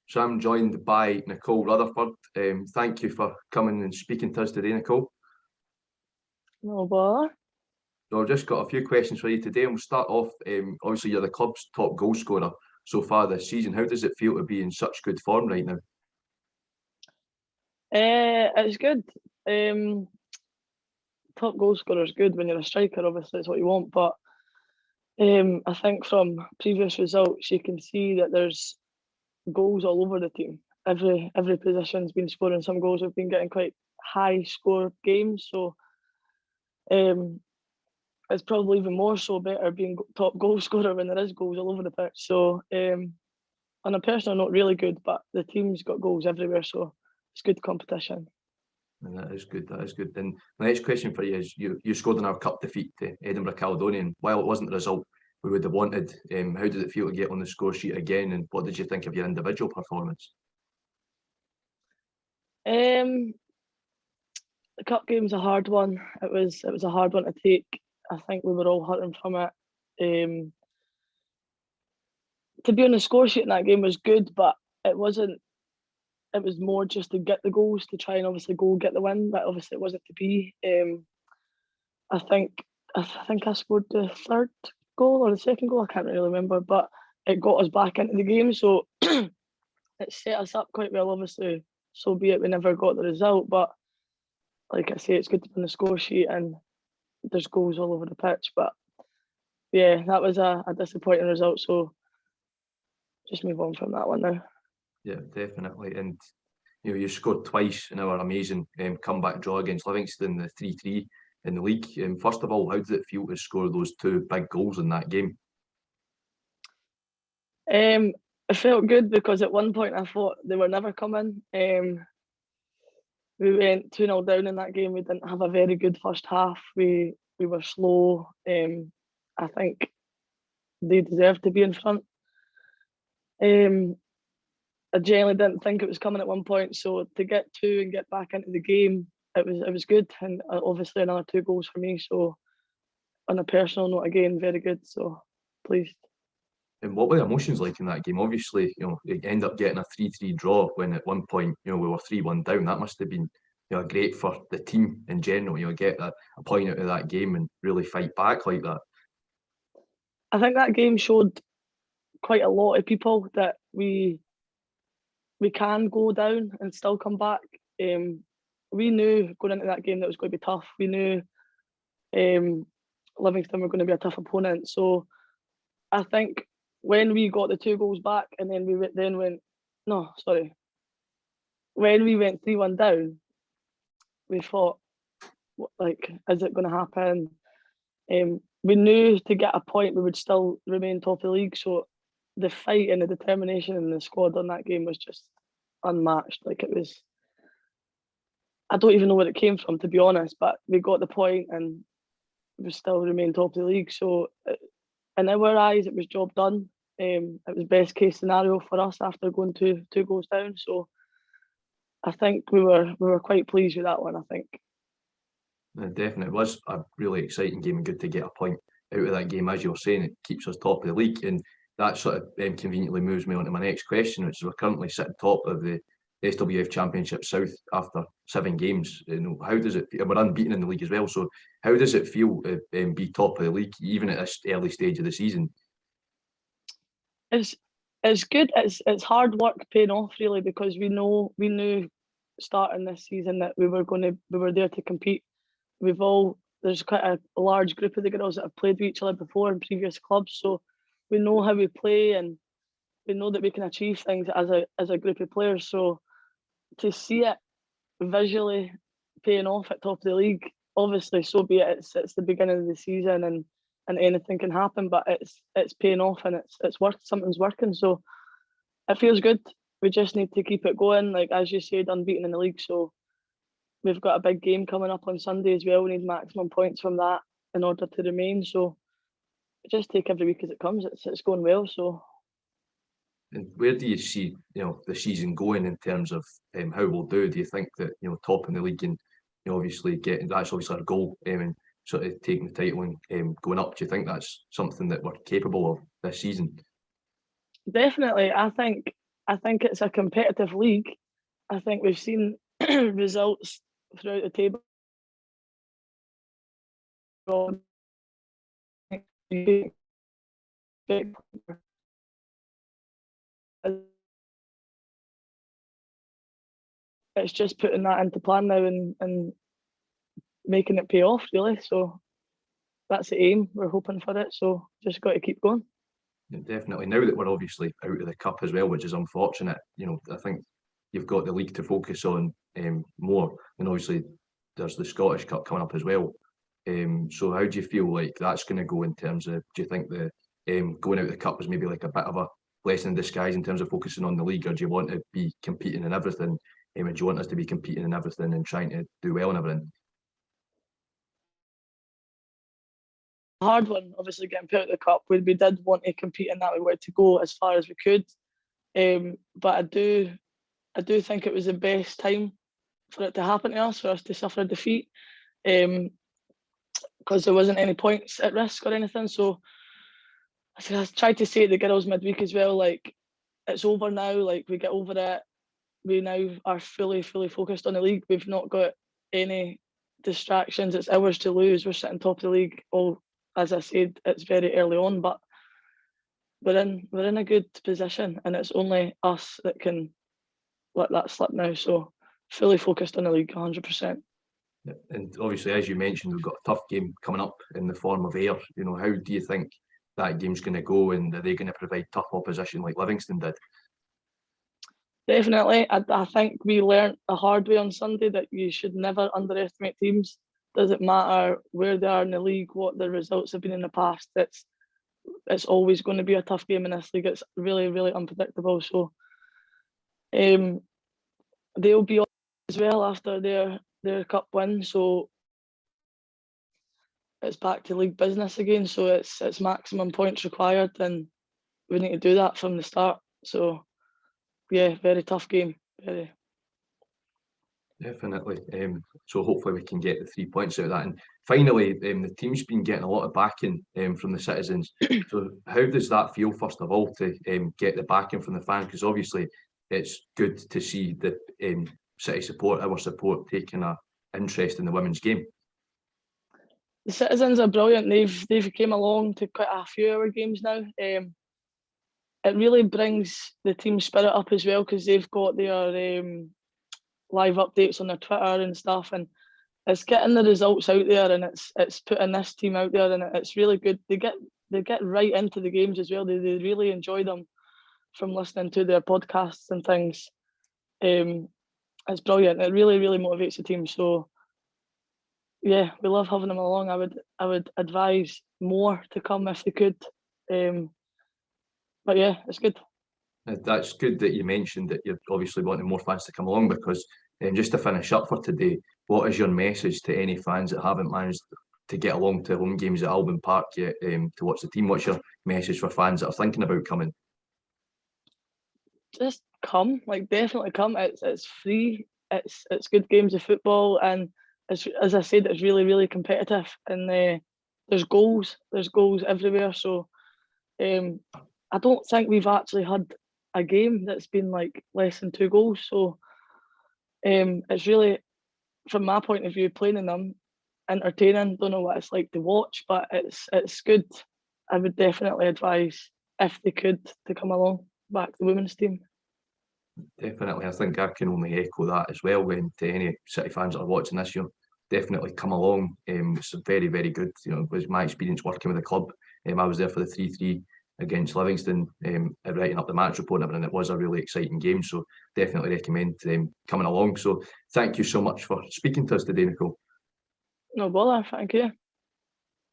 So I'm joined by Nicole Rutherford. Thank you for coming and speaking to us today, Nicole. No bother. So I've just got a few questions for you today, and we'll start off. Obviously, you're the club's top goal scorer so far this season. How does it feel to be in such good form right now? It's good. Top goal scorer is good when you're a striker. Obviously, it's what you want. But I think from previous results, you can see that there's goals all over the team. Every position's been scoring some goals. We've been getting quite high score games. So it's probably even more so better being top goal scorer when there is goals all over the pitch. So on a personal note, really good. But the team's got goals everywhere, so it's good competition. And that is good. That is good. And the next question for you is: you scored in our cup defeat to Edinburgh Caledonian. While it wasn't the result we would have wanted, how did it feel to get on the score sheet again? And what did you think of your individual performance? The cup game's a hard one. It was a hard one to take. I think we were all hurting from it. To be on the score sheet in that game was good, but it wasn't. It was more just to get the goals, to try and obviously go get the win, but obviously it wasn't to be. I think I scored the third goal or the second goal. I can't really remember, but it got us back into the game, so it set us up quite well. Obviously, so be it. We never got the result, but like I say, it's good to be on the score sheet and there's goals all over the pitch. But yeah, that was a disappointing result. So just move on from that one now. Yeah, definitely. And you scored twice in our amazing comeback draw against Livingston, the 3-3 in the league. First of all, how did it feel to score those two big goals in that game? It felt good because at one point I thought they were never coming. We went 2-0 down in that game. We didn't have a very good first half. We were slow. I think they deserved to be in front. I generally didn't think it was coming at one point, so to get two and get back into the game, it was good, and obviously another two goals for me. So on a personal note, again, very good. So pleased. And what were the emotions like in that game? Obviously, you end up getting a 3-3 draw when at one point, we were 3-1 down. That must have been, great for the team in general. Get a point out of that game and really fight back like that. I think that game showed quite a lot of people that we can go down and still come back. We knew going into that game that it was going to be tough. We knew Livingston were going to be a tough opponent. So I think when we got the two goals back and then when we went 3-1 down, we thought, like, is it going to happen? We knew to get a point we would still remain top of the league. So the fight and the determination in the squad on that game was just unmatched. Like, it was, I don't even know where it came from, to be honest, but we got the point and we still remain top of the league. So in our eyes, it was job done. It was best case scenario for us after going two goals down. So I think we were quite pleased with that one, I think. It definitely was a really exciting game and good to get a point out of that game. As you were saying, it keeps us top of the league, and that sort of conveniently moves me on to my next question, which is we're currently sitting top of the SWF Championship South after 7 games. How does it? We're unbeaten in the league as well. So how does it feel to be top of the league, even at this early stage of the season? It's good. It's hard work paying off, really, because we knew starting this season that we were there to compete. There's quite a large group of the girls that have played with each other before in previous clubs, so we know how we play and we know that we can achieve things as a group of players. So to see it visually paying off at top of the league, obviously, so be it. It's the beginning of the season and anything can happen, but it's paying off and it's worked. Something's working, so it feels good. We just need to keep it going, like as you said, unbeaten in the league. So we've got a big game coming up on Sunday as well. We need maximum points from that in order to remain. So just take every week as it comes. It's going well. So. And where do you see the season going in terms of how we'll do? Do you think that top in the league and obviously getting, that's obviously our goal, and sort of taking the title and going up? Do you think that's something that we're capable of this season? Definitely. I think I think it's a competitive league. I think we've seen results throughout the table. It's just putting that into plan now and making it pay off, really. So that's the aim. We're hoping for it. So just got to keep going. Yeah, definitely. Now that we're obviously out of the cup as well, which is unfortunate, I think you've got the league to focus on more, and obviously there's the Scottish Cup coming up as well. So how do you feel like that's going to go in terms of? Do you think the going out of the cup was maybe like a bit of a blessing in disguise in terms of focusing on the league, or do you want to be competing in everything? Do you want us to be competing in everything and trying to do well in everything? Hard one, obviously getting put out of the cup. We did want to compete in that. We wanted to go as far as we could, but I do think it was the best time for it to happen to us, for us to suffer a defeat, because there wasn't any points at risk or anything. So I tried to say to the girls midweek as well, like, it's over now. Like, we get over it. We now are fully focused on the league. We've not got any distractions. It's ours to lose. We're sitting top of the league. All, as I said, it's very early on, but we're in a good position, and it's only us that can let that slip now. So fully focused on the league, 100%. And obviously, as you mentioned, we've got a tough game coming up in the form of Ayr. How do you think that game's going to go, and are they going to provide tough opposition like Livingston did? Definitely. I think we learnt the hard way on Sunday that you should never underestimate teams. Doesn't matter where they are in the league, what the results have been in the past. It's always going to be a tough game in this league. It's really unpredictable. So they'll be on as well after their cup win. So it's back to league business again. So it's maximum points required, and we need to do that from the start. So yeah, very tough game. Very. Definitely. So hopefully we can get the 3 points out of that. And finally, the team's been getting a lot of backing from the citizens. So how does that feel, first of all, to get the backing from the fans? Because obviously it's good to see the city support, our support, taking an interest in the women's game. The citizens are brilliant. They've came along to quite a few of our games now. It really brings the team spirit up as well, because they've got their live updates on their Twitter and stuff, and it's getting the results out there, and it's putting this team out there, and it's really good. They get right into the games as well. They really enjoy them from listening to their podcasts and things. It's brilliant. It really motivates the team. So yeah, we love having them along. I would advise more to come if they could. But yeah, it's good. That's good that you mentioned that you're obviously wanting more fans to come along, because just to finish up for today, what is your message to any fans that haven't managed to get along to home games at Albion Park yet to watch the team? What's your message for fans that are thinking about coming? Just come, like, definitely come. It's free. It's good games of football, and as I said, it's really competitive, and there's goals everywhere. So I don't think we've actually had a game that's been like less than 2 goals. So it's really, from my point of view, playing in them, entertaining. Don't know what it's like to watch, but it's good. I would definitely advise, if they could, to come along back to the women's team. Definitely, I think I can only echo that as well. When to any City fans that are watching this, definitely come along. It's very good. It was my experience working with the club. I was there for the 3-3 against Livingston, writing up the match report and everything. It was a really exciting game, so definitely recommend coming along. So thank you so much for speaking to us today, Nicole. No bother, thank you.